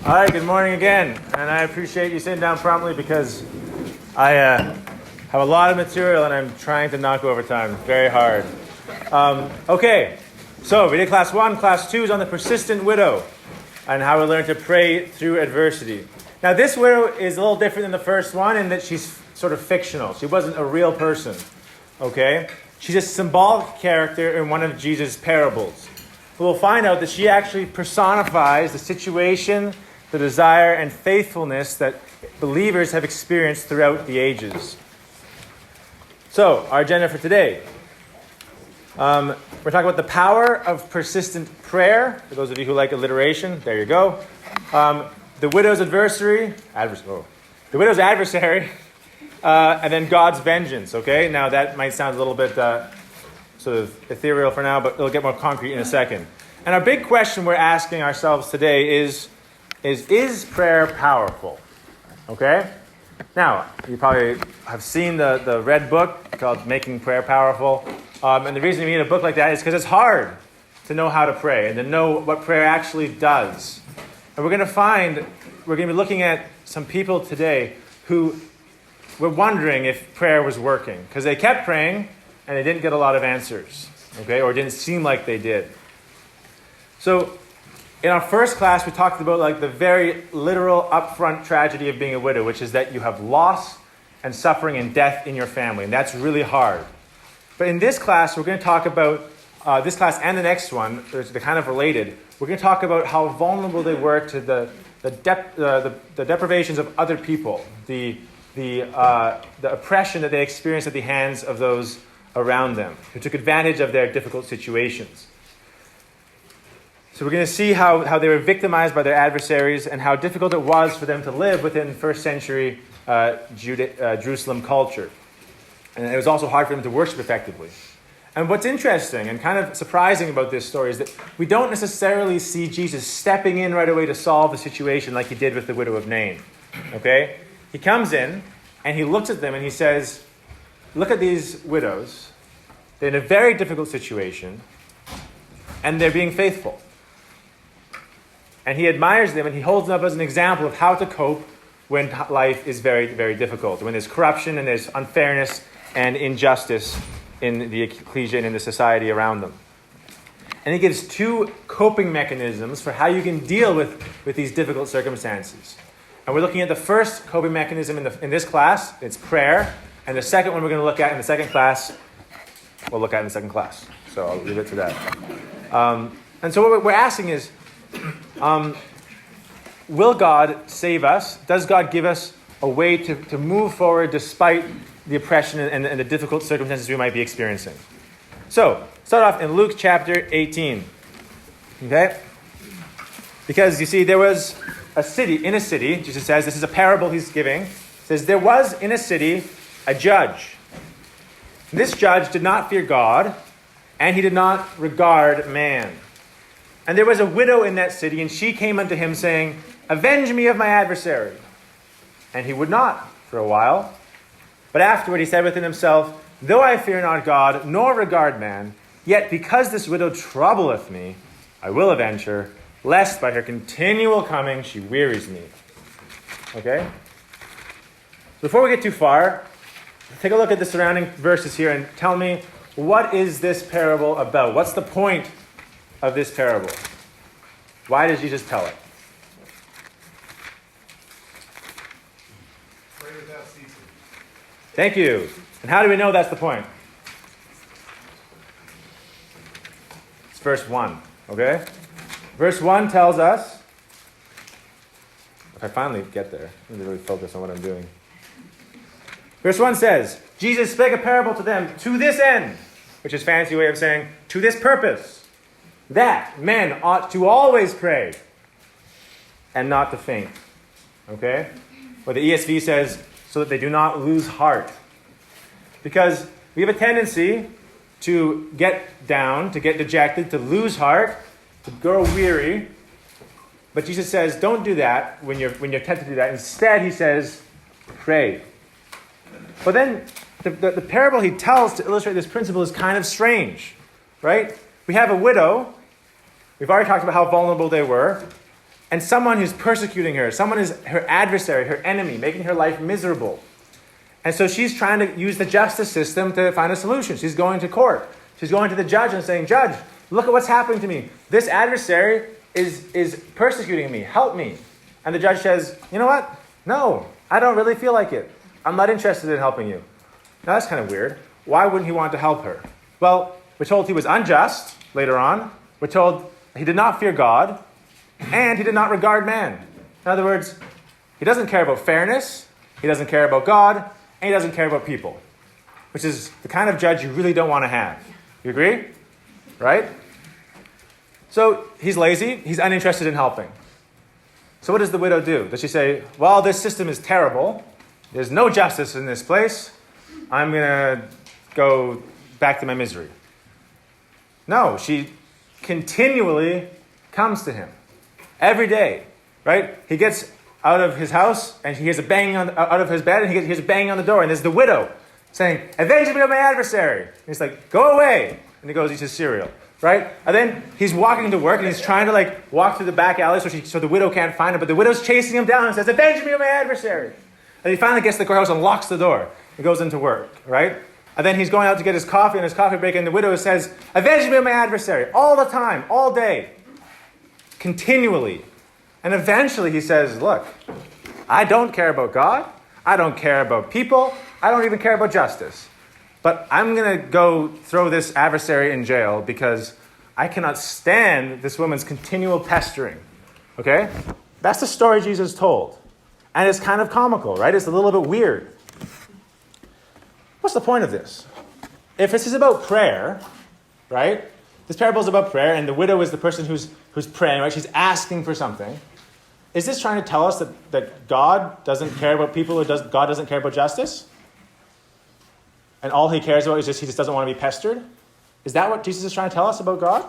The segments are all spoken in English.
All right, good morning again. And I appreciate you sitting down promptly because I have a lot of material and I'm trying to knock over time. Very hard. Okay, so we did class 1. Class 2 is on the persistent widow and how we learn to pray through adversity. Now, this widow is a little different than the first one in that she's sort of fictional. She wasn't a real person, okay? She's a symbolic character in one of Jesus' parables. We'll find out that she actually personifies the situation, the desire, and faithfulness that believers have experienced throughout the ages. So, our agenda for today. We're talking about the power of persistent prayer. For those of you who like alliteration, there you go. The widow's adversary, and then God's vengeance, okay? Now, that might sound a little bit sort of ethereal for now, but it'll get more concrete in a second. And our big question we're asking ourselves today is prayer powerful? Okay? Now, you probably have seen the red book called Making Prayer Powerful. And the reason you need a book like that is because it's hard to know how to pray and to know what prayer actually does. And we're going to be looking at some people today who were wondering if prayer was working because they kept praying and they didn't get a lot of answers, okay, or it didn't seem like they did. So, in our first class, we talked about like the very literal upfront tragedy of being a widow, which is that you have loss and suffering and death in your family, and that's really hard. But in this class, we're going to talk about, this class and the next one, they're kind of related, we're going to talk about how vulnerable they were to the deprivations of other people, the oppression that they experienced at the hands of those around them, who took advantage of their difficult situations. So we're going to see how they were victimized by their adversaries and how difficult it was for them to live within first century Jerusalem culture. And it was also hard for them to worship effectively. And what's interesting and kind of surprising about this story is that we don't necessarily see Jesus stepping in right away to solve the situation like he did with the widow of Nain. Okay? He comes in and he looks at them and he says, look at these widows. They're in a very difficult situation and they're being faithful. And he admires them and he holds them up as an example of how to cope when life is very, very difficult. When there's corruption and there's unfairness and injustice in the ecclesia and in the society around them. And he gives 2 coping mechanisms for how you can deal with these difficult circumstances. And we're looking at the first coping mechanism in this class. It's prayer. And the second one we're going to look at in the second class, we'll look at in the second class. So I'll leave it to that. And so what we're asking is, will God save us? Does God give us a way to move forward despite the oppression and the difficult circumstances we might be experiencing? So, start off in Luke chapter 18. Okay? Because you see, there was in a city, Jesus says, this is a parable he's giving. He says, there was in a city a judge. This judge did not fear God, and he did not regard man. And there was a widow in that city, and she came unto him, saying, avenge me of my adversary. And he would not for a while. But afterward he said within himself, though I fear not God, nor regard man, yet because this widow troubleth me, I will avenge her, lest by her continual coming she wearies me. Okay? Before we get too far, take a look at the surrounding verses here and tell me, what is this parable about? What's the point of this parable? Why does Jesus tell it? Pray without ceasing. Thank you. And how do we know that's the point? It's verse 1, okay? Verse 1 tells us, if I finally get there, I need to really focus on what I'm doing. Verse 1 says, Jesus spake a parable to them to this end, which is a fancy way of saying, to this purpose, that men ought to always pray and not to faint. Okay? Or the ESV says, so that they do not lose heart. Because we have a tendency to get down, to get dejected, to lose heart, to grow weary. But Jesus says, don't do that when you're tempted to do that. Instead, he says, pray. But then the parable he tells to illustrate this principle is kind of strange, right? We have a widow. We've already talked about how vulnerable they were. and someone who's persecuting her, someone who's her adversary, her enemy, making her life miserable. And so she's trying to use the justice system to find a solution. She's going to court. She's going to the judge and saying, "Judge, look at what's happening to me. This adversary is persecuting me. Help me." And the judge says, "You know what? No, I don't really feel like it. I'm not interested in helping you." Now that's kind of weird. Why wouldn't he want to help her? Well, we're told he was unjust later on. We're told he did not fear God, and he did not regard man. In other words, he doesn't care about fairness, he doesn't care about God, and he doesn't care about people, which is the kind of judge you really don't want to have. You agree? Right? So he's lazy, he's uninterested in helping. So what does the widow do? Does she say, "Well, this system is terrible. There's no justice in this place. I'm going to go back to my misery"? No, she continually comes to him. Every day, right? He gets out of his house and he hears a banging out of his bed and he hears a banging on the door. And there's the widow saying, "Avenge me of my adversary." And he's like, "Go away." And he goes, eats his cereal, right? And then he's walking to work and he's trying to walk through the back alley so the widow can't find him. But the widow's chasing him down and says, "Avenge me of my adversary." And he finally gets to the courthouse and locks the door. He goes into work, right? And then he's going out to get his coffee on his coffee break, and the widow says, "Avenge me of my adversary," all the time, all day, continually. And eventually he says, "Look, I don't care about God. I don't care about people. I don't even care about justice. But I'm going to go throw this adversary in jail because I cannot stand this woman's continual pestering." Okay? That's the story Jesus told. And it's kind of comical, right? It's a little bit weird. What's the point of this? If this is about prayer, right? This parable is about prayer, and the widow is the person who's praying, right? She's asking for something. Is this trying to tell us that God doesn't care about people, or God doesn't care about justice? And all he cares about is he just doesn't want to be pestered? Is that what Jesus is trying to tell us about God?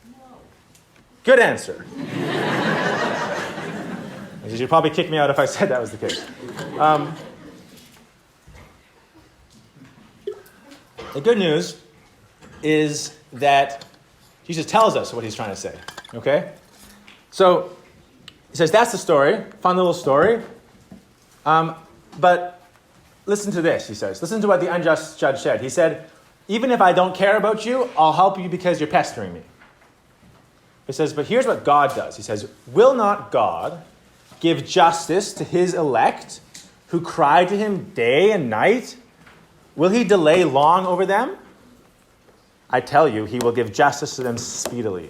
No. Good answer. You'd probably kick me out if I said that was the case. The good news is that Jesus tells us what he's trying to say. Okay? So, he says, that's the story. Fun little story. But listen to this, he says. Listen to what the unjust judge said. He said, "Even if I don't care about you, I'll help you because you're pestering me." He says, "But here's what God does." He says, "Will not God give justice to his elect who cry to him day and night? Will he delay long over them? I tell you, he will give justice to them speedily."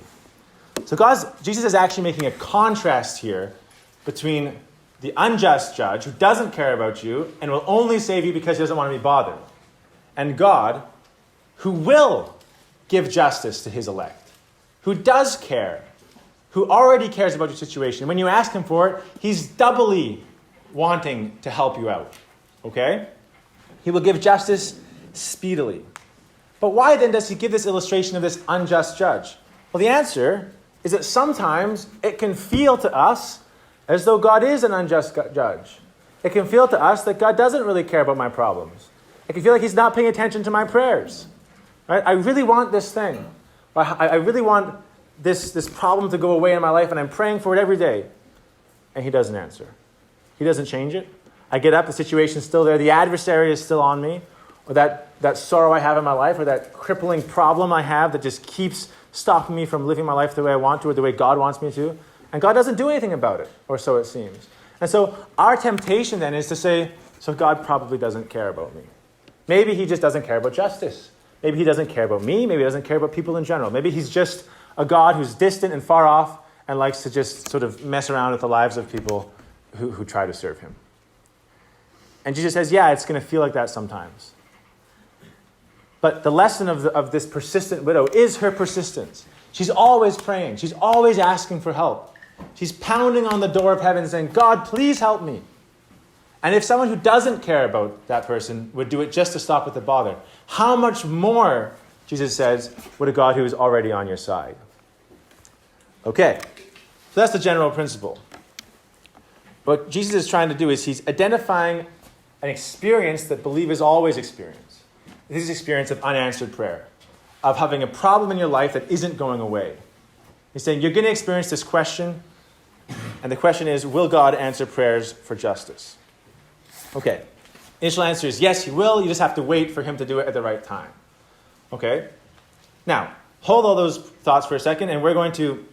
So Jesus is actually making a contrast here between the unjust judge who doesn't care about you and will only save you because he doesn't want to be bothered, and God who will give justice to his elect, who does care, who already cares about your situation. When you ask him for it, he's doubly wanting to help you out. Okay? He will give justice speedily. But why then does he give this illustration of this unjust judge? Well, the answer is that sometimes it can feel to us as though God is an unjust judge. It can feel to us that God doesn't really care about my problems. It can feel like he's not paying attention to my prayers. Right? I really want this thing. I really want this problem to go away in my life, and I'm praying for it every day. And he doesn't answer. He doesn't change it. I get up, the situation's still there, the adversary is still on me, or that sorrow I have in my life, or that crippling problem I have that just keeps stopping me from living my life the way I want to, or the way God wants me to. And God doesn't do anything about it, or so it seems. And so our temptation then is to say, so God probably doesn't care about me. Maybe he just doesn't care about justice. Maybe he doesn't care about me. Maybe he doesn't care about people in general. Maybe he's just a God who's distant and far off and likes to just sort of mess around with the lives of people who try to serve him. And Jesus says, yeah, it's going to feel like that sometimes. But the lesson of this persistent widow is her persistence. She's always praying. She's always asking for help. She's pounding on the door of heaven saying, God, please help me. And if someone who doesn't care about that person would do it just to stop with the bother, how much more, Jesus says, would a God who is already on your side? Okay, so that's the general principle. What Jesus is trying to do is he's identifying an experience that believers always experience. This is experience of unanswered prayer, of having a problem in your life that isn't going away. He's saying you're going to experience this question And the question is, will God answer prayers for justice? Okay. Initial answer is yes, he will. You just have to wait for him to do it at the right time. Okay? Now, hold all those thoughts for a second, and we're going to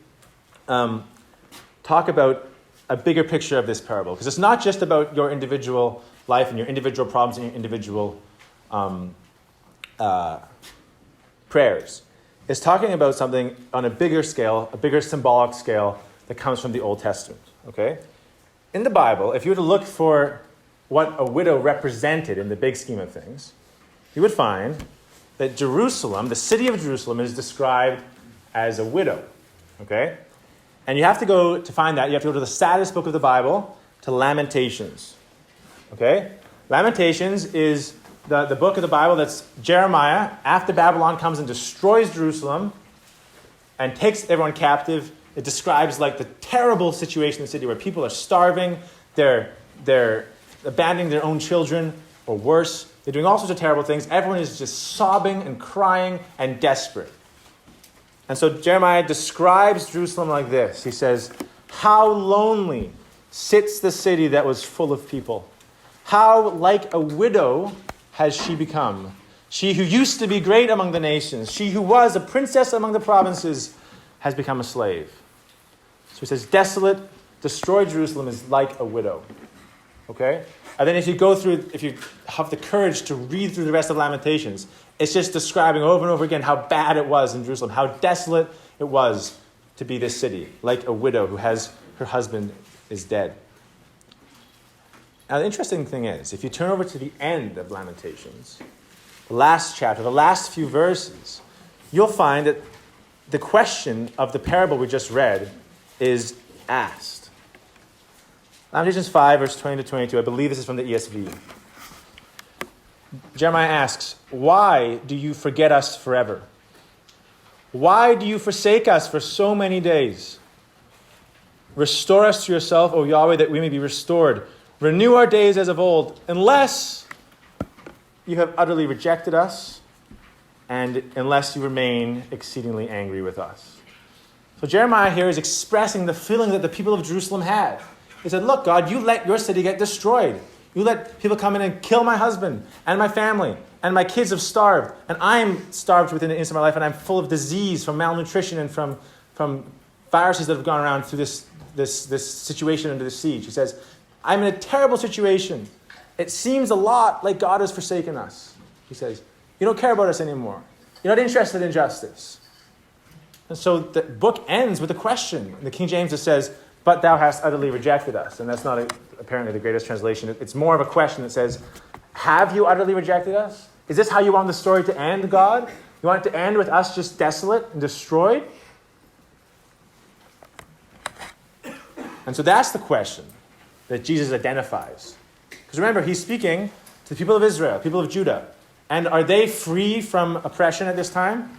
talk about a bigger picture of this parable. Because it's not just about your individual life and your individual problems and your individual prayers. It's talking about something on a bigger scale, a bigger symbolic scale that comes from the Old Testament. Okay? In the Bible, if you were to look for what a widow represented in the big scheme of things, you would find that Jerusalem, the city of Jerusalem, is described as a widow. Okay? And you have to go to find that. You have to go to the saddest book of the Bible, to Lamentations. Okay? Lamentations is the book of the Bible that's Jeremiah, after Babylon comes and destroys Jerusalem and takes everyone captive. It describes like the terrible situation in the city where people are starving, they're abandoning their own children, or worse. They're doing all sorts of terrible things. Everyone is just sobbing and crying and desperate. And so Jeremiah describes Jerusalem like this. He says, "How lonely sits the city that was full of people. How like a widow has she become. She who used to be great among the nations, she who was a princess among the provinces, has become a slave." So he says, desolate, destroyed Jerusalem is like a widow. Okay? And then if you have the courage to read through the rest of Lamentations, it's just describing over and over again how bad it was in Jerusalem, how desolate it was to be this city, like a widow who has her husband is dead. Now the interesting thing is, if you turn over to the end of Lamentations, the last chapter, the last few verses, you'll find that the question of the parable we just read is asked. Lamentations 5, verse 20 to 22, I believe this is from the ESV. Jeremiah asks, "Why do you forget us forever? Why do you forsake us for so many days? Restore us to yourself, O Yahweh, that we may be restored. Renew our days as of old, unless you have utterly rejected us, and unless you remain exceedingly angry with us." So Jeremiah here is expressing the feeling that the people of Jerusalem had. He said, "Look, God, you let your city get destroyed. You let people come in and kill my husband and my family, and my kids have starved, and I'm starved within an instant of my life, and I'm full of disease from malnutrition and from viruses that have gone around through this situation under the siege." He says, "I'm in a terrible situation. It seems a lot like God has forsaken us." He says, "You don't care about us anymore. You're not interested in justice." And so the book ends with a question. In the King James it says, "But thou hast utterly rejected us." And that's not apparently the greatest translation. It's more of a question that says, have you utterly rejected us? Is this how you want the story to end, God? You want it to end with us just desolate and destroyed? And so that's the question that Jesus identifies. Because remember, he's speaking to the people of Israel, people of Judah. And are they free from oppression at this time?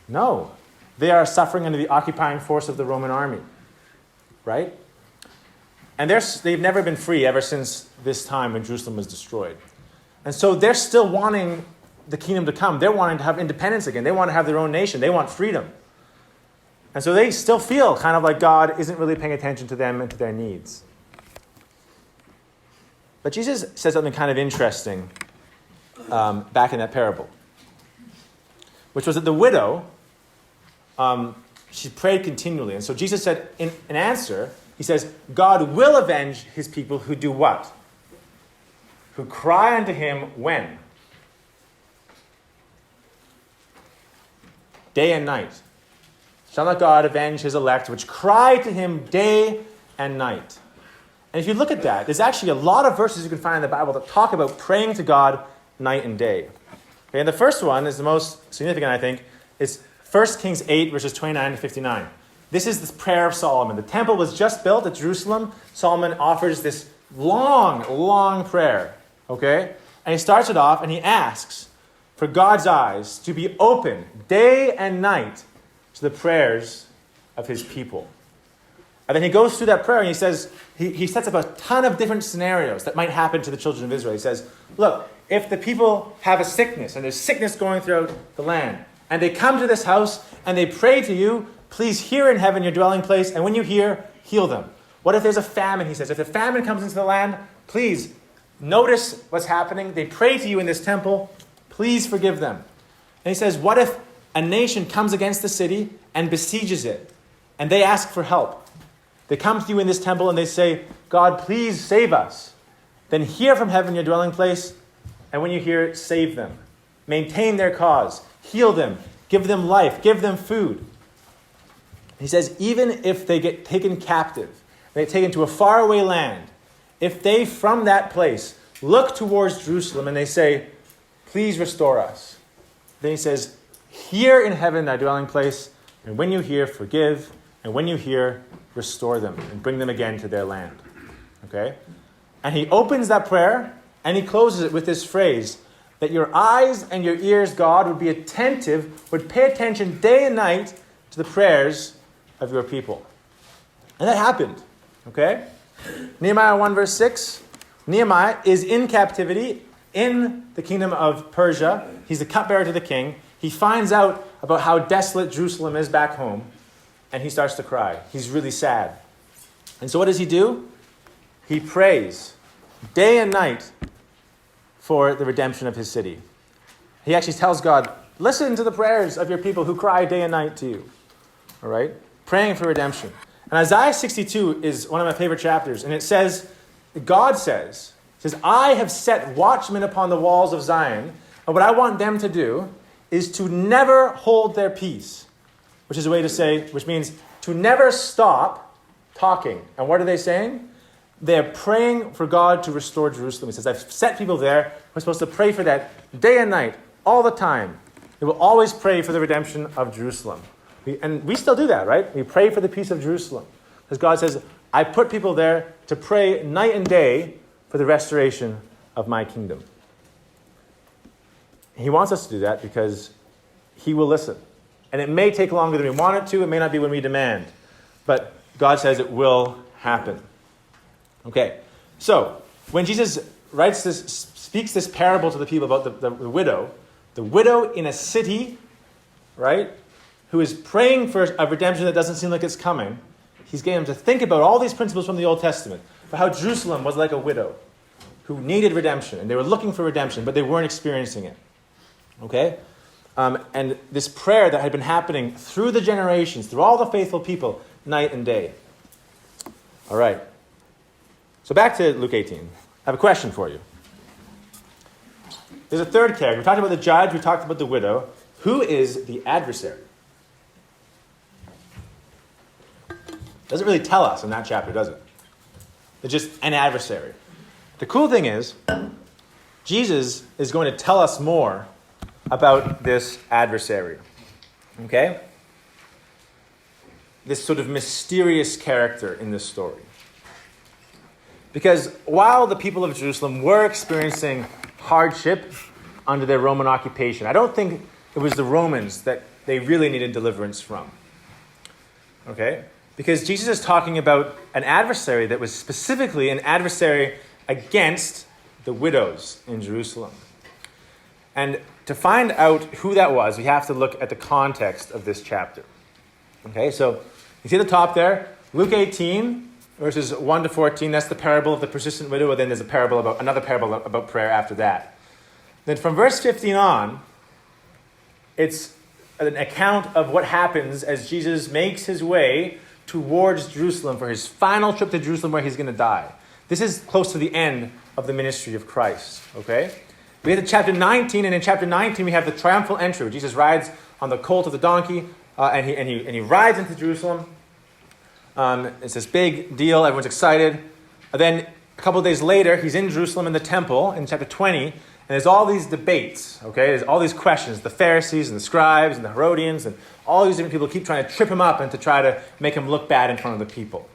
No. They are suffering under the occupying force of the Roman army. Right? And they've never been free ever since this time when Jerusalem was destroyed. And so they're still wanting the kingdom to come. They're wanting to have independence again. They want to have their own nation. They want freedom. And so they still feel kind of like God isn't really paying attention to them and to their needs. But Jesus says something kind of interesting back in that parable, which was that the widow, she prayed continually. And so Jesus said in answer, he says, God will avenge his people who do what? Who cry unto him when? Day and night. Shall not God avenge his elect, which cry to him day and night? And if you look at that, there's actually a lot of verses you can find in the Bible that talk about praying to God night and day. Okay, and the first one is the most significant, I think. It's 1 Kings 8, verses 29 to 59. This is the prayer of Solomon. The temple was just built at Jerusalem. Solomon offers this long, long prayer. Okay? And he starts it off and he asks for God's eyes to be open day and night to the prayers of his people. And then he goes through that prayer and he says, he sets up a ton of different scenarios that might happen to the children of Israel. He says, look, if the people have a sickness and there's sickness going throughout the land, and they come to this house and they pray to you, please hear in heaven your dwelling place, and when you hear, heal them. What if there's a famine, he says? If a famine comes into the land, please notice what's happening. They pray to you in this temple. Please forgive them. And he says, what if a nation comes against the city and besieges it, and they ask for help? They come to you in this temple and they say, God, please save us. Then hear from heaven your dwelling place, and when you hear it, save them. Maintain their cause. Heal them. Give them life. Give them food. He says, even if they get taken captive, they get taken to a faraway land, if they from that place look towards Jerusalem and they say, please restore us. Then he says, hear in heaven thy dwelling place, and when you hear, forgive, and when you hear, restore them, and bring them again to their land. Okay? And he opens that prayer, and he closes it with this phrase, that your eyes and your ears, God, would be attentive, would pay attention day and night to the prayers of your people. And that happened. Okay? Nehemiah 1 verse 6. Nehemiah is in captivity in the kingdom of Persia. He's the cupbearer to the king. He finds out about how desolate Jerusalem is back home, and he starts to cry. He's really sad. And so what does he do? He prays day and night for the redemption of his city. He actually tells God, listen to the prayers of your people who cry day and night to you. All right? Praying for redemption. And Isaiah 62 is one of my favorite chapters. And it says, God says, I have set watchmen upon the walls of Zion. And what I want them to do is to never hold their peace. Which is a way to say, which means to never stop talking. And what are they saying? They're praying for God to restore Jerusalem. He says, I've set people there. We're supposed to pray for that day and night, all the time. We will always pray for the redemption of Jerusalem. And we still do that, right? We pray for the peace of Jerusalem. Because God says, I put people there to pray night and day for the restoration of my kingdom. He wants us to do that because he will listen. And it may take longer than we want it to. It may not be when we demand. But God says it will happen. Okay, so when Jesus speaks this parable to the people about the widow in a city, right, who is praying for a redemption that doesn't seem like it's coming, he's getting them to think about all these principles from the Old Testament, for how Jerusalem was like a widow who needed redemption, and they were looking for redemption, but they weren't experiencing it. Okay? And this prayer that had been happening through the generations, through all the faithful people, night and day. All right. So back to Luke 18. I have a question for you. There's a third character. We talked about the judge. We talked about the widow. Who is the adversary? Doesn't really tell us in that chapter, does it? It's just an adversary. The cool thing is, Jesus is going to tell us more about this adversary. Okay? This sort of mysterious character in this story. Because while the people of Jerusalem were experiencing hardship under their Roman occupation, I don't think it was the Romans that they really needed deliverance from. Okay? Because Jesus is talking about an adversary that was specifically an adversary against the widows in Jerusalem. And to find out who that was, we have to look at the context of this chapter. Okay, so you see at the top there, Luke 18, verses 1 to 14, that's the parable of the persistent widow, and then there's another parable about prayer after that. Then from verse 15 on, it's an account of what happens as Jesus makes his way towards Jerusalem for his final trip to Jerusalem where he's going to die. This is close to the end of the ministry of Christ, okay? We get to chapter 19, and in chapter 19 we have the triumphal entry, where Jesus rides on the colt of the donkey, and he rides into Jerusalem. It's this big deal, everyone's excited. And then a couple of days later, he's in Jerusalem in the temple in chapter 20, and there's all these debates, okay? There's all these questions. The Pharisees and the scribes and the Herodians and all these different people keep trying to trip him up and to try to make him look bad in front of the people.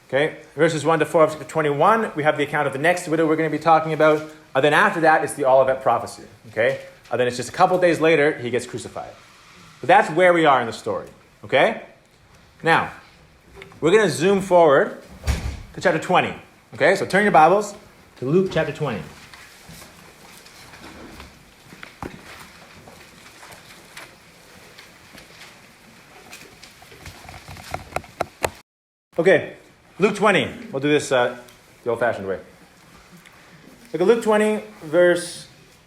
Okay? Verses 1 to 4 of chapter 21, we have the account of the next widow we're going to be talking about. And then after that, it's the Olivet prophecy, okay? And then it's just a couple of days later, he gets crucified. But that's where we are in the story, okay? Now, we're going to zoom forward to chapter 20. Okay, so turn your Bibles to Luke chapter 20. Okay, Luke 20. We'll do this the old-fashioned way. Look at Luke 20, verse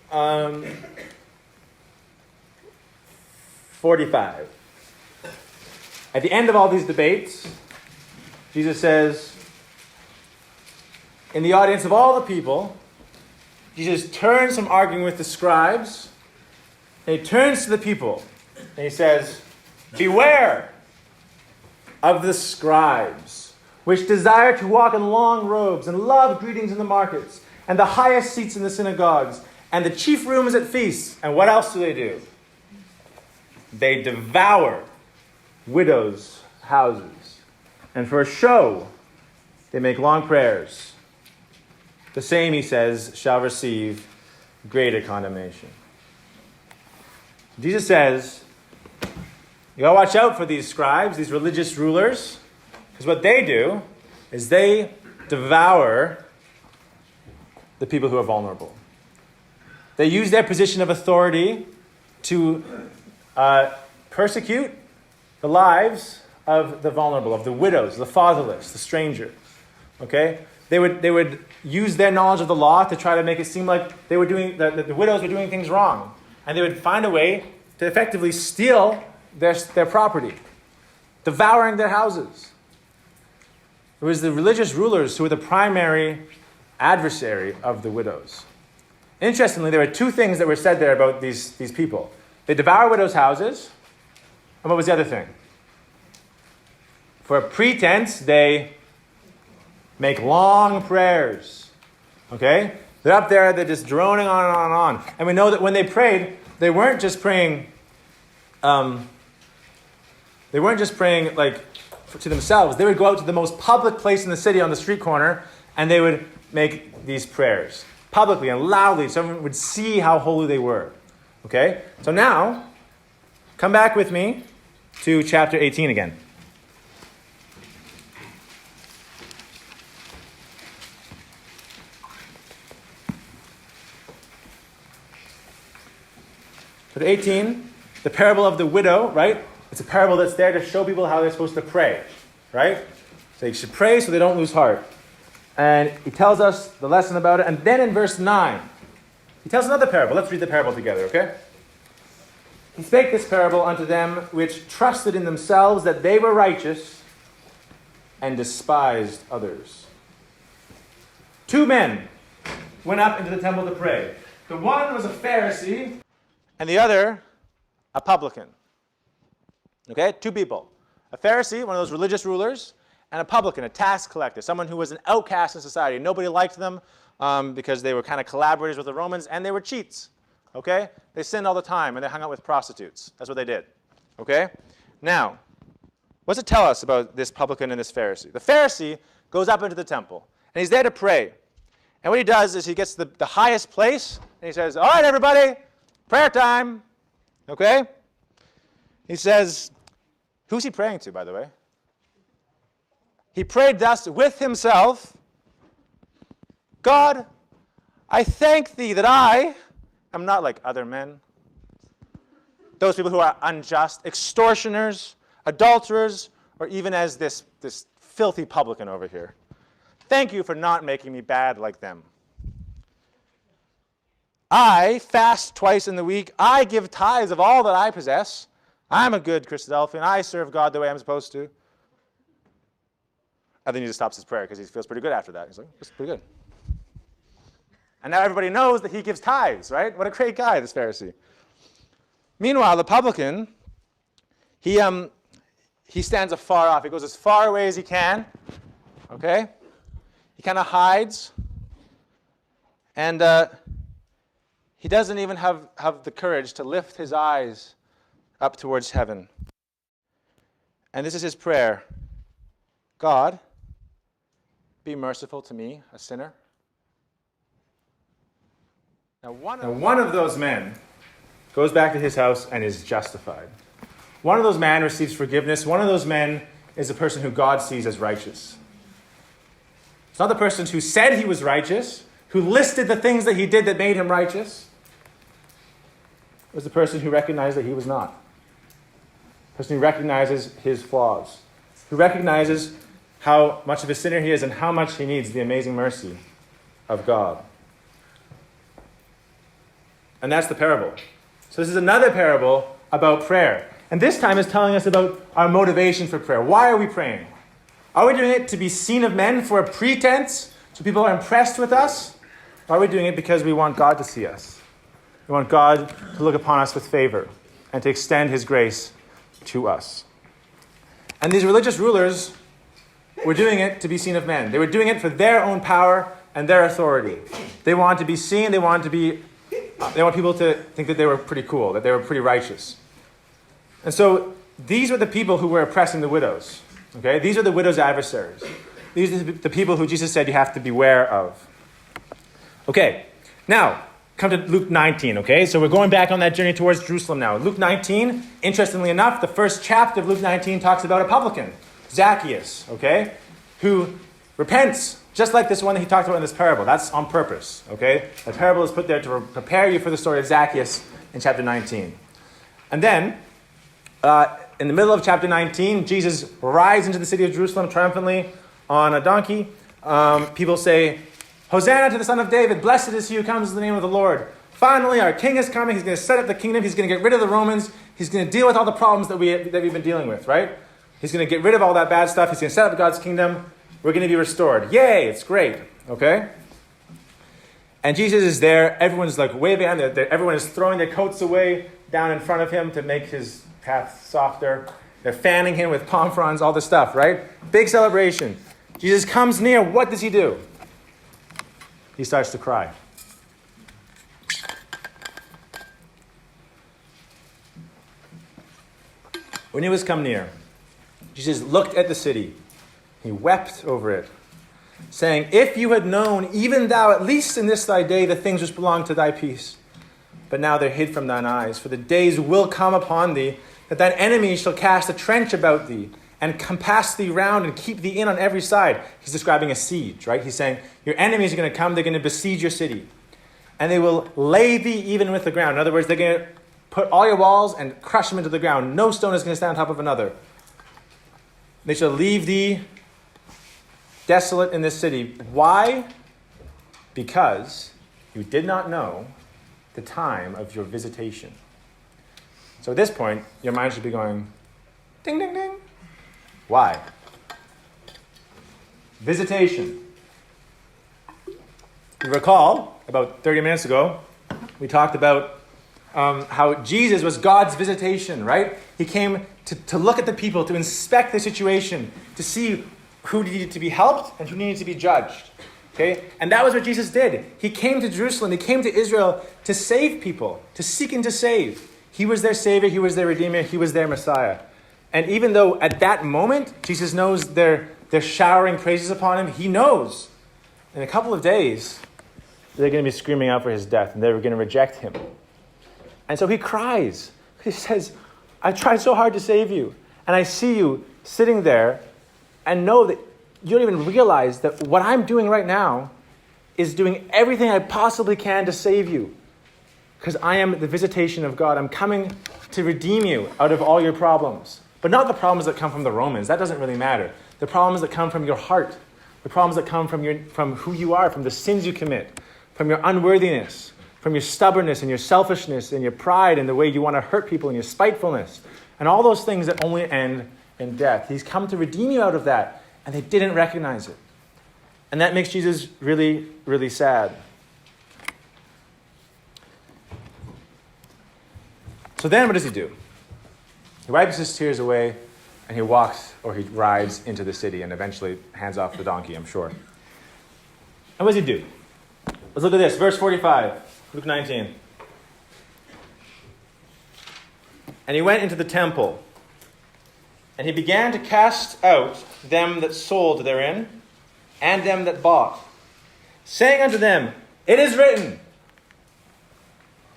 45. At the end of all these debates, Jesus says, in the audience of all the people, Jesus turns from arguing with the scribes, and he turns to the people, and he says, beware of the scribes, which desire to walk in long robes and love greetings in the markets, and the highest seats in the synagogues, and the chief rooms at feasts. And what else do? They devour widows' houses. And for a show, they make long prayers. The same, he says, shall receive greater condemnation. Jesus says, you gotta watch out for these scribes, these religious rulers, because what they do is they devour the people who are vulnerable. They use their position of authority to persecute the lives of the vulnerable, of the widows, the fatherless, the stranger. Okay? They would use their knowledge of the law to try to make it seem like they were doing the widows were doing things wrong, and they would find a way to effectively steal their property, devouring their houses. It was the religious rulers who were the primary adversary of the widows. Interestingly, there were two things that were said there about these people. They devour widows' houses, and what was the other thing? For a pretense, they make long prayers. Okay? They're up there, they're just droning on and on and on. And we know that when they prayed, they weren't just praying like to themselves. They would go out to the most public place in the city on the street corner, and they would make these prayers publicly and loudly so everyone would see how holy they were. Okay? So now, come back with me to chapter 18 again. Chapter 18, the parable of the widow, right? It's a parable that's there to show people how they're supposed to pray, right? So you should pray so they don't lose heart. And he tells us the lesson about it. And then in verse 9, he tells another parable. Let's read the parable together, okay? He spake this parable unto them which trusted in themselves that they were righteous and despised others. Two men went up into the temple to pray. The one was a Pharisee, and the other a publican. Okay, two people. A Pharisee, one of those religious rulers, and a publican, a tax collector, someone who was an outcast in society. Nobody liked them because they were kind of collaborators with the Romans, and they were cheats. Okay? They sinned all the time, and they hung out with prostitutes. That's what they did. Okay? Now, what's it tell us about this publican and this Pharisee? The Pharisee goes up into the temple, and he's there to pray. And what he does is he gets the highest place, and he says, all right, everybody, prayer time. Okay? He says, who's he praying to, by the way? He prayed thus with himself, God, I thank thee that I am not like other men. Those people who are unjust, extortioners, adulterers, or even as this filthy publican over here. Thank you for not making me bad like them. I fast twice in the week. I give tithes of all that I possess. I'm a good Christadelphian. I serve God the way I'm supposed to. And then he just stops his prayer because he feels pretty good after that. He's like, that's pretty good. And now everybody knows that he gives tithes, right? What a great guy, this Pharisee. Meanwhile, the publican, he stands afar off. He goes as far away as he can. Okay? He kind of hides. And he doesn't even have the courage to lift his eyes up towards heaven. And this is his prayer. God, be merciful to me, a sinner. Now one of those men goes back to his house and is justified. One of those men receives forgiveness. One of those men is a person who God sees as righteous. It's not the person who said he was righteous, who listed the things that he did that made him righteous. It was the person who recognized that he was not. The person who recognizes his flaws. Who recognizes how much of a sinner he is and how much he needs the amazing mercy of God. And that's the parable. So this is another parable about prayer. And this time is telling us about our motivation for prayer. Why are we praying? Are we doing it to be seen of men for a pretense, so people are impressed with us? Or are we doing it because we want God to see us? We want God to look upon us with favor and to extend his grace to us. And these religious rulers were doing it to be seen of men. They were doing it for their own power and their authority. They wanted to be seen. They want people to think that they were pretty cool, that they were pretty righteous. And so these were the people who were oppressing the widows. Okay? These are the widow's adversaries. These are the people who Jesus said you have to beware of. Okay, now, come to Luke 19, okay? So we're going back on that journey towards Jerusalem now. Luke 19, interestingly enough, the first chapter of Luke 19 talks about a publican, Zacchaeus, okay? Who repents, just like this one that he talked about in this parable. That's on purpose, okay? The parable is put there to prepare you for the story of Zacchaeus in chapter 19. And then, in the middle of chapter 19, Jesus rides into the city of Jerusalem triumphantly on a donkey. People say, Hosanna to the Son of David, blessed is he who comes in the name of the Lord. Finally, our king is coming. He's going to set up the kingdom. He's going to get rid of the Romans. He's going to deal with all the problems that we've been dealing with, right? He's going to get rid of all that bad stuff. He's going to set up God's kingdom. We're going to be restored. Yay, it's great, okay? And Jesus is there. Everyone's like way behind. Everyone is throwing their coats away down in front of him to make his path softer. They're fanning him with palm fronds, all this stuff, right? Big celebration. Jesus comes near. What does he do? He starts to cry. When he was come near, Jesus looked at the city. He wept over it, saying, If you had known, even thou, at least in this thy day, the things which belong to thy peace. But now they're hid from thine eyes. For the days will come upon thee, that thine enemies shall cast a trench about thee, and compass thee round and keep thee in on every side. He's describing a siege, right? He's saying, your enemies are going to come, they're going to besiege your city. And they will lay thee even with the ground. In other words, they're going to put all your walls and crush them into the ground. No stone is going to stand on top of another. They shall leave thee desolate in this city. Why? Because you did not know the time of your visitation. So at this point, your mind should be going, ding, ding, ding. Why? Visitation. You recall, about 30 minutes ago, we talked about how Jesus was God's visitation, right? He came to look at the people, to inspect the situation, to see who needed to be helped and who needed to be judged. Okay? And that was what Jesus did. He came to Jerusalem, he came to Israel to save people, to seek and to save. He was their Savior, he was their Redeemer, he was their Messiah. And even though at that moment, Jesus knows they're showering praises upon him, he knows in a couple of days they're going to be screaming out for his death and they're going to reject him. And so he cries. He says, I tried so hard to save you. And I see you sitting there and know that you don't even realize that what I'm doing right now is doing everything I possibly can to save you. Because I am the visitation of God. I'm coming to redeem you out of all your problems. But not the problems that come from the Romans. That doesn't really matter. The problems that come from your heart. The problems that come from who you are, from the sins you commit, from your unworthiness, from your stubbornness and your selfishness and your pride and the way you want to hurt people and your spitefulness. And all those things that only end in death. He's come to redeem you out of that. And they didn't recognize it. And that makes Jesus really, really sad. So then what does he do? He wipes his tears away and he walks or he rides into the city and eventually hands off the donkey, I'm sure. And what does he do? Let's look at this. Verse 45, Luke 19. And he went into the temple and he began to cast out them that sold therein and them that bought, saying unto them, It is written,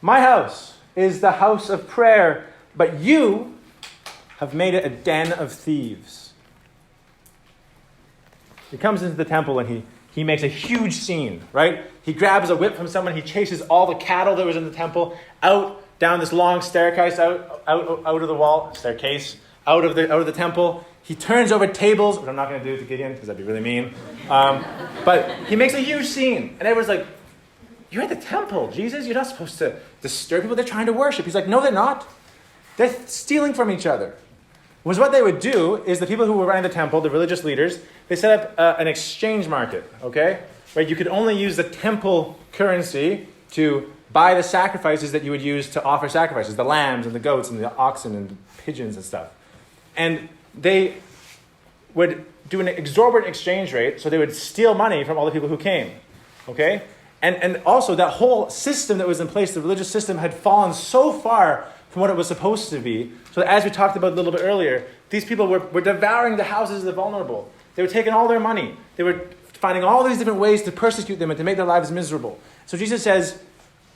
My house is the house of prayer, but you have made it a den of thieves. He comes into the temple and he makes a huge scene, right? He grabs a whip from someone, he chases all the cattle that was in the temple out down this long staircase, out of the wall, staircase, out of the temple. He turns over tables, which I'm not going to do to Gideon because that'd be really mean. But he makes a huge scene. And everyone's like, you're at the temple, Jesus. You're not supposed to disturb people. They're trying to worship. He's like, no, they're not. They're stealing from each other. Was what they would do is the people who were running the temple, the religious leaders, they set up an exchange market, okay? Right? You could only use the temple currency to buy the sacrifices that you would use to offer sacrifices, the lambs and the goats and the oxen and the pigeons and stuff. And they would do an exorbitant exchange rate, so they would steal money from all the people who came, okay? And also that whole system that was in place, the religious system, had fallen so far from what it was supposed to be. So as we talked about a little bit earlier, these people were devouring the houses of the vulnerable. They were taking all their money. They were finding all these different ways to persecute them and to make their lives miserable. So Jesus says,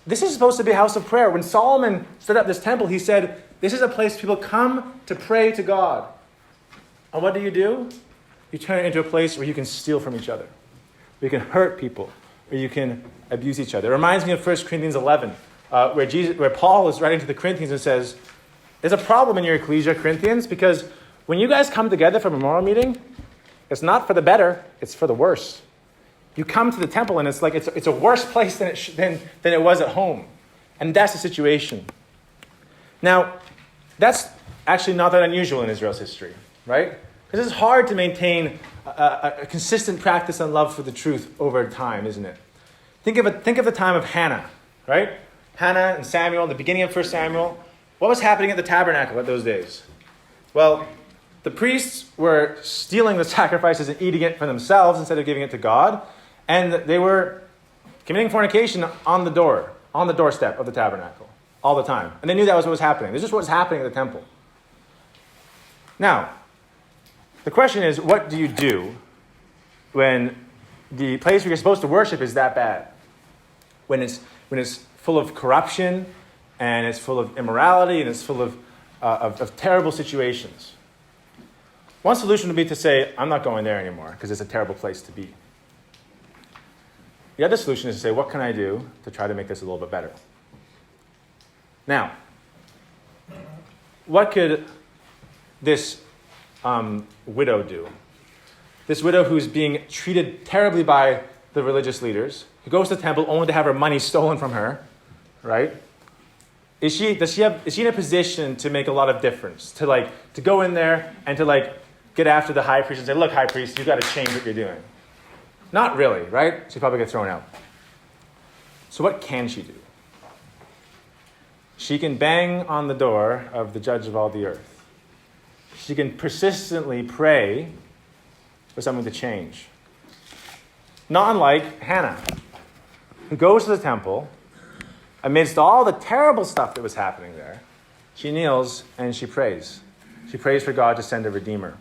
this is supposed to be a house of prayer. When Solomon set up this temple, he said, this is a place people come to pray to God. And what do? You turn it into a place where you can steal from each other, where you can hurt people, where you can abuse each other. It reminds me of 1 Corinthians 11, where Paul is writing to the Corinthians and says, there's a problem in your ecclesia, Corinthians, because when you guys come together for a memorial meeting, it's not for the better, it's for the worse. You come to the temple and it's like it's a worse place than it was at home. And that's the situation. Now, that's actually not that unusual in Israel's history, right? Because it's hard to maintain a consistent practice and love for the truth over time, isn't it? Think of the time of Hannah, right? Hannah and Samuel, the beginning of 1 Samuel. What was happening at the tabernacle at those days? Well, the priests were stealing the sacrifices and eating it for themselves instead of giving it to God. And they were committing fornication on the doorstep of the tabernacle, all the time. And they knew that was what was happening. This is what was happening at the temple. Now, the question is, what do you do when the place where you're supposed to worship is that bad? When it's full of corruption, and it's full of immorality, and it's full of terrible situations. One solution would be to say, I'm not going there anymore because it's a terrible place to be. The other solution is to say, what can I do to try to make this a little bit better? Now, what could this widow do? This widow who's being treated terribly by the religious leaders, who goes to the temple only to have her money stolen from her, right? Is she in a position to make a lot of difference? To go in there and to get after the high priest and say, look, high priest, you've got to change what you're doing. Not really, right? She'd probably get thrown out. So what can she do? She can bang on the door of the judge of all the earth. She can persistently pray for something to change. Not unlike Hannah, who goes to the temple, amidst all the terrible stuff that was happening there, she kneels and she prays. She prays for God to send a redeemer,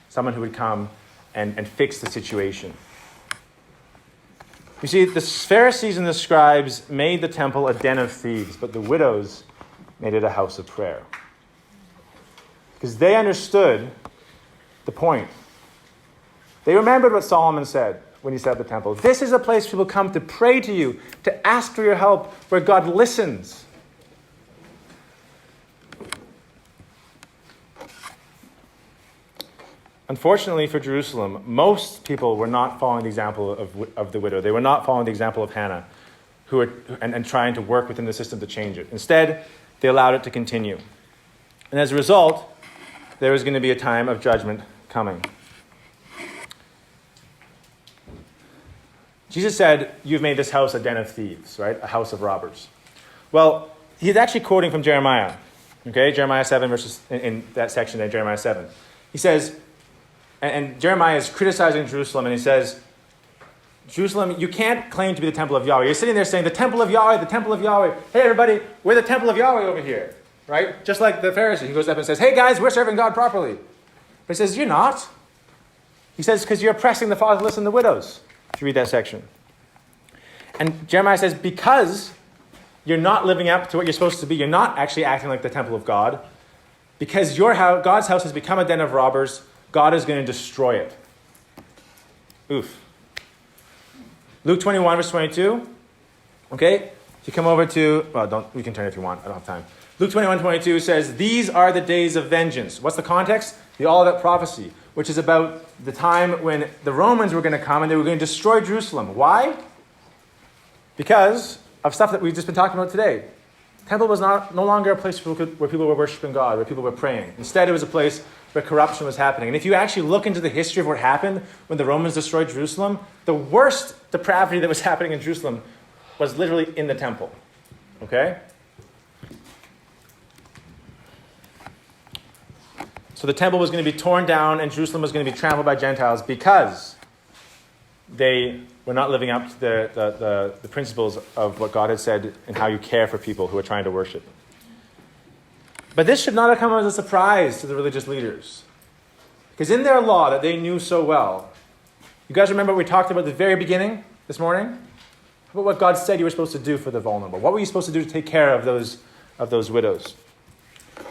someone who would come and fix the situation. You see, the Pharisees and the scribes made the temple a den of thieves, but the widows made it a house of prayer. Because they understood the point. They remembered what Solomon said when he set up the temple. This is a place people come to pray to you, to ask for your help, where God listens. Unfortunately for Jerusalem, most people were not following the example of the widow. They were not following the example of Hannah, and trying to work within the system to change it. Instead, they allowed it to continue. And as a result, there was going to be a time of judgment coming. Jesus said, you've made this house a den of thieves, right? A house of robbers. Well, he's actually quoting from Jeremiah. Okay, Jeremiah 7, verses in that section there, Jeremiah 7. He says, and Jeremiah is criticizing Jerusalem, and he says, Jerusalem, you can't claim to be the temple of Yahweh. You're sitting there saying, the temple of Yahweh, the temple of Yahweh. Hey, everybody, we're the temple of Yahweh over here, right? Just like the Pharisee who goes up and says, hey, guys, we're serving God properly. But he says, you're not. He says, because you're oppressing the fatherless and the widows. If you read that section. And Jeremiah says, because you're not living up to what you're supposed to be, you're not actually acting like the temple of God, because God's house has become a den of robbers, God is going to destroy it. Oof. Luke 21, verse 22. Okay? If you come over to, we can turn it if you want. I don't have time. Luke 21:22 says, these are the days of vengeance. What's the context? The Olivet prophecy, which is about the time when the Romans were going to come and they were going to destroy Jerusalem. Why? Because of stuff that we've just been talking about today. Temple was no longer a place where people were worshiping God, where people were praying. Instead, it was a place where corruption was happening. And if you actually look into the history of what happened when the Romans destroyed Jerusalem, the worst depravity that was happening in Jerusalem was literally in the temple. Okay? So the temple was going to be torn down and Jerusalem was going to be trampled by Gentiles because they were not living up to the principles of what God had said and how you care for people who are trying to worship. But this should not have come as a surprise to the religious leaders. Because in their law that they knew so well, you guys remember what we talked about at the very beginning this morning? About what God said you were supposed to do for the vulnerable. What were you supposed to do to take care of those widows?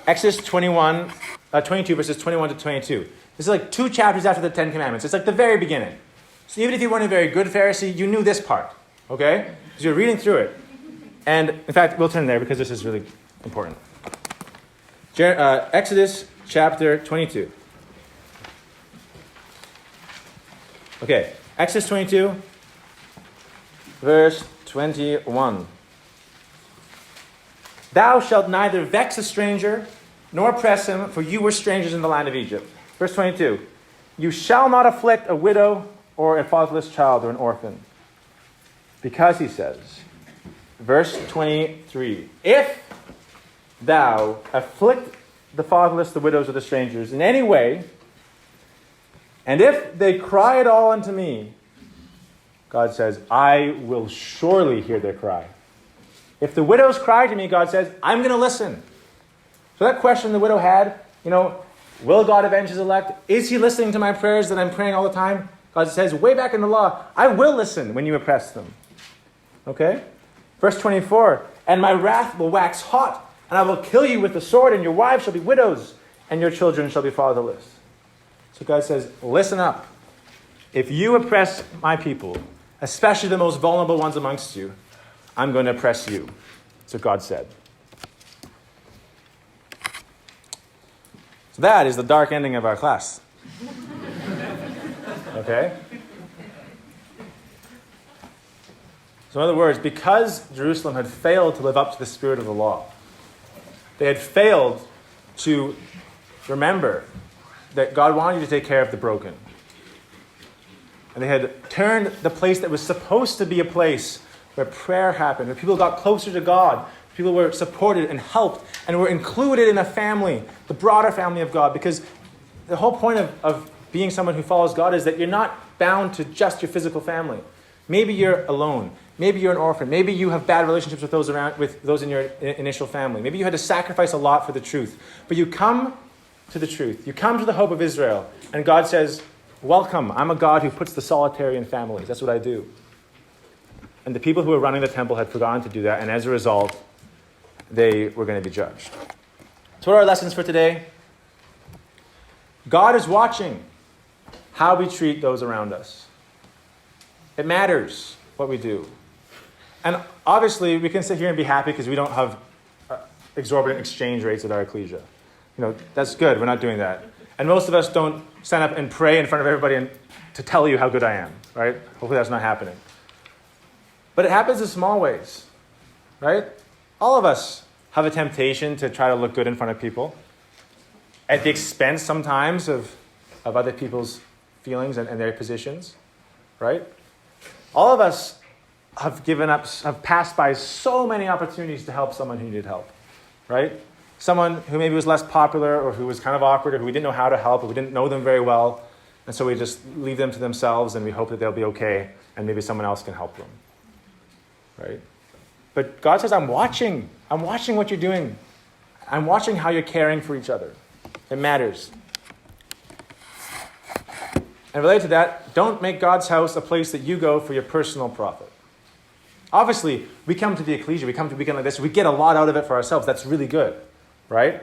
Exodus 22 verses 21 to 22. This is like 2 chapters after the 10 Commandments. It's like the very beginning. So even if you weren't a very good Pharisee, you knew this part. Okay? Because you're reading through it. And in fact, we'll turn there because this is really important. Exodus chapter 22. Okay, Exodus 22, verse 21. Thou shalt neither vex a stranger, nor oppress him, for you were strangers in the land of Egypt. Verse 22. You shall not afflict a widow or a fatherless child or an orphan. Because, he says, verse 23, if thou afflict the fatherless, the widows, or the strangers in any way, and if they cry at all unto me, God says, I will surely hear their cry. If the widows cry to me, God says, I'm going to listen. So that question the widow had, will God avenge his elect? Is he listening to my prayers that I'm praying all the time? God says, way back in the law, I will listen when you oppress them. Okay? Verse 24, and my wrath will wax hot, and I will kill you with the sword, and your wives shall be widows, and your children shall be fatherless. So God says, listen up. If you oppress my people, especially the most vulnerable ones amongst you, I'm going to oppress you. That's what God said. So that is the dark ending of our class. Okay? So in other words, because Jerusalem had failed to live up to the spirit of the law, they had failed to remember that God wanted you to take care of the broken. And they had turned the place that was supposed to be a place where prayer happened, where people got closer to God, people were supported and helped, and were included in a family, the broader family of God, because the whole point of being someone who follows God is that you're not bound to just your physical family. Maybe you're alone. Maybe you're an orphan. Maybe you have bad relationships with those in your initial family. Maybe you had to sacrifice a lot for the truth. But you come to the truth. You come to the hope of Israel. And God says, welcome. I'm a God who puts the solitary in families. That's what I do. And the people who were running the temple had forgotten to do that. And as a result, they were going to be judged. So what are our lessons for today? God is watching how we treat those around us. It matters what we do. And obviously, we can sit here and be happy because we don't have exorbitant exchange rates at our ecclesia. That's good. We're not doing that. And most of us don't stand up and pray in front of everybody to tell you how good I am, right? Hopefully that's not happening. But it happens in small ways, right? All of us have a temptation to try to look good in front of people at the expense sometimes of other people's feelings and their positions, right? All of us have passed by so many opportunities to help someone who needed help, right? Someone who maybe was less popular or who was kind of awkward or who we didn't know how to help or we didn't know them very well. And so we just leave them to themselves and we hope that they'll be okay and maybe someone else can help them, right? But God says, I'm watching. I'm watching what you're doing. I'm watching how you're caring for each other. It matters. And related to that, don't make God's house a place that you go for your personal profit. Obviously, we come to the ecclesia, we come to a weekend like this, we get a lot out of it for ourselves. That's really good, right?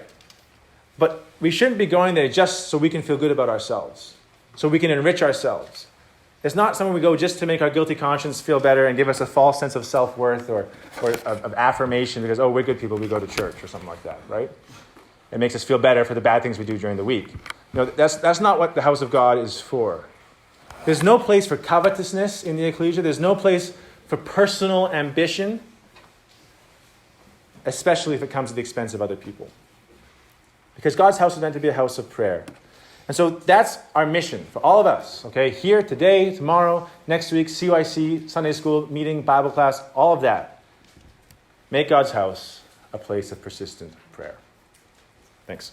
But we shouldn't be going there just so we can feel good about ourselves, so we can enrich ourselves. It's not somewhere we go just to make our guilty conscience feel better and give us a false sense of self-worth or of affirmation because, oh, we're good people, we go to church or something like that, right? It makes us feel better for the bad things we do during the week. No, that's not what the house of God is for. There's no place for covetousness in the ecclesia. There's no place for personal ambition, especially if it comes at the expense of other people. Because God's house is meant to be a house of prayer. And so that's our mission for all of us, okay? Here, today, tomorrow, next week, CYC, Sunday school, meeting, Bible class, all of that. Make God's house a place of persistent prayer. Thanks.